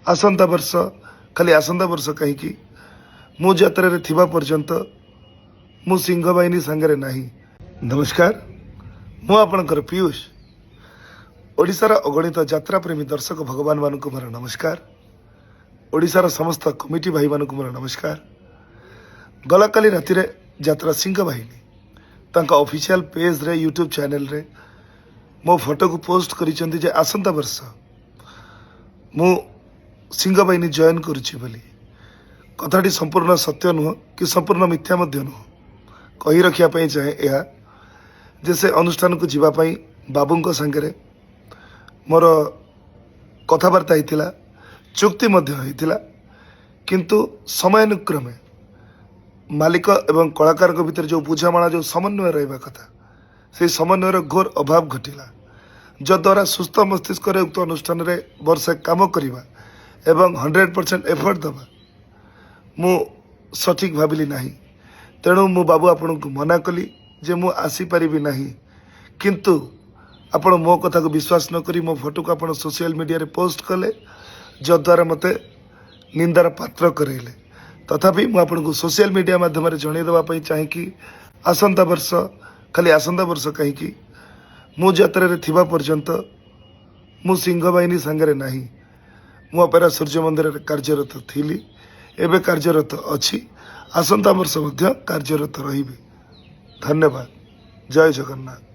आसंता वर्ष खाली आसंता वर्ष कहीं मु यात्रा रे थिबा पर्यंत मु सिंह बाहिनी सांगरे नाही। नमस्कार, मु आपणकर पीयूष। ओडिशार अगणित यात्रा प्रेमी दर्शक भगवान मानक मोर नमस्कार। ओडिशार समस्त कमिटी भाई मानक मोर नमस्कार। गला काली राति रे यात्रा सिंह बाहिनी तांका ऑफिशियल पेज रे यूट्यूब चैनल रे मो फोटो को पोस्ट करिसेंती जे आसंता वर्ष मु सिंह बाहिनी जॉइन करुछि बोली। कथाटी संपूर्ण सत्य नुह कि संपूर्ण मिथ्या मध्य नुह कही रखिया पई चाहे यह जे से अनुष्ठान को जीवा पई बाबूंको संगे मोर कथबार्ता होता चुक्ति मध्य होता किंतु समयानुक्रमे मालिक एवं कलाकार भितर जो बुझामणा जो समन्वय रहा कथा से समन्वयर घोर अभाव घटिला जद्वारा सुस्थ मस्तिष्क उक्त अनुष्ठान रे वर्षे काम करवा एवं 100% एफर्ट दबा मु सठिक भाविली नाही। तेणु मु बाबू आपण को मना कली जे मु आसी परिबी नाही, किंतु आपण मो कथा को विश्वास न करी मो फोटो को आपण सोशल मीडिया रे पोस्ट कले जद्वारा मते निंदार पात्र करेले। तथापि मु आपण को सोशल मीडिया माध्यम रे जणे देबा पई चाहे कि आसंता वर्ष खाली आसंता वर्ष कहीं मु यात्रा रे थिबा पर्यंत मु सिंह बाहिनी सांगरे नाही। मु अपेरा सूर्य मंदिर रे कार्यरत थिली, एबे कार्यरत अछि, आसंता वर्ष मध्य कार्यरत रहिबी। धन्यवाद। जय जगन्नाथ।